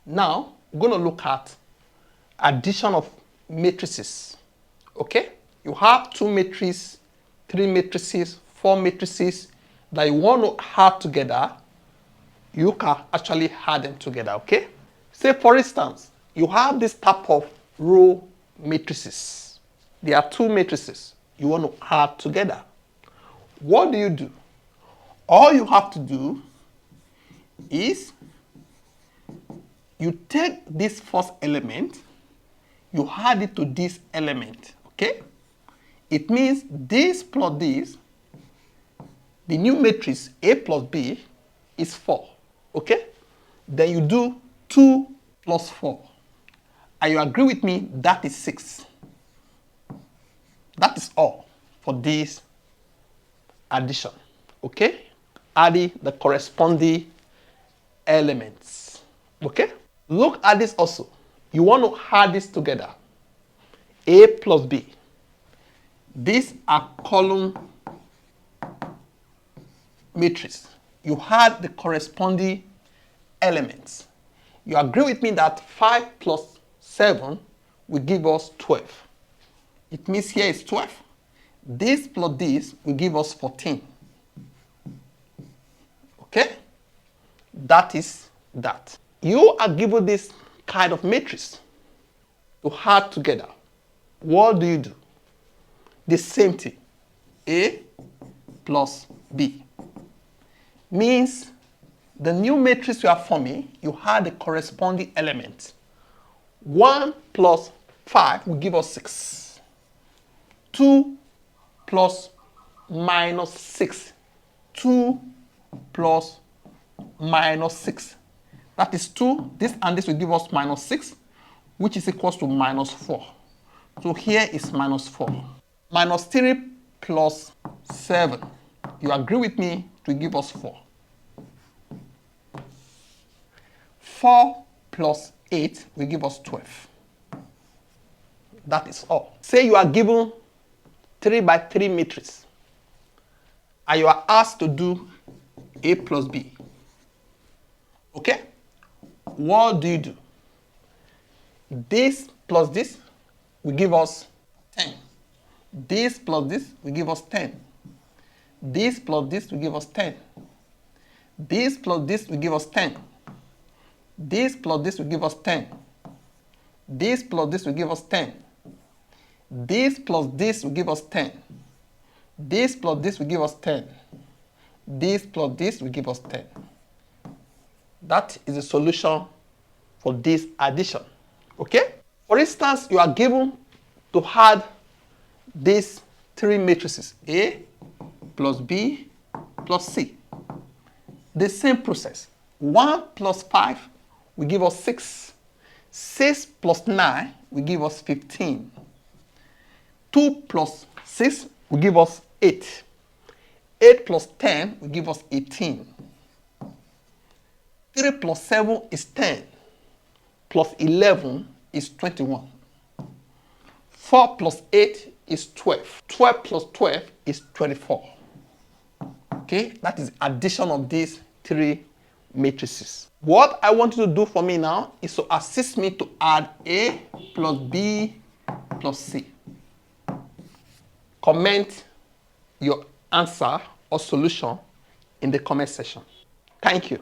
Now, we're going to look at addition of matrices. Okay? You have 2 matrices, 3 matrices, 4 matrices that you want to add together. You can actually add them together. Okay? Say, for instance, you have this type of row matrices. There are 2 matrices you want to add together. What do? All you have to do is you take this first element, you add it to this element, okay? It means this plus this, the new matrix A plus B is 4, okay? Then you do 2 plus 4. And you agree with me, that is 6. That is all for this addition, okay? Adding the corresponding elements, okay? Look at this also. You want to add this together. A plus B. These are column matrix. You add the corresponding elements. You agree with me that 5 plus 7 will give us 12. It means here is 12. This plus this will give us 14. Okay? That is that. You are given this kind of matrix to add together. What do? The same thing. A plus B. Means the new matrix you are forming, you add the corresponding element. 1 plus 5 will give us 6. 2 plus minus 6. 2 plus minus 6. That is 2. This and this will give us minus 6, which is equals to minus 4. So here is minus 4. Minus 3 plus 7. You agree with me to give us 4. 4 plus 8 will give us 12. That is all. Say you are given 3 by 3 matrix, and you are asked to do A plus B. Okay? What do? This plus this will give us 10. This plus this will give us 10. This plus this will give us 10. This plus this will give us 10. This plus this will give us 10. This plus this will give us 10. This plus this will give us 10. This plus this will give us 10. This plus this will give us 10. That is the solution for this addition. Okay? For instance, you are given to add these 3 matrices, A plus B plus C. The same process. 1 plus 5 will give us 6. 6 plus 9 will give us 15. 2 plus 6 will give us 8. 8 plus 10 will give us 18. 3 plus 7 is 10. Plus 11 is 21. 4 plus 8 is 12. 12 plus 12 is 24. Okay, that is addition of these 3 matrices. What I want you to do for me now is to assist me to add A plus B plus C. Comment your answer or solution in the comment section. Thank you.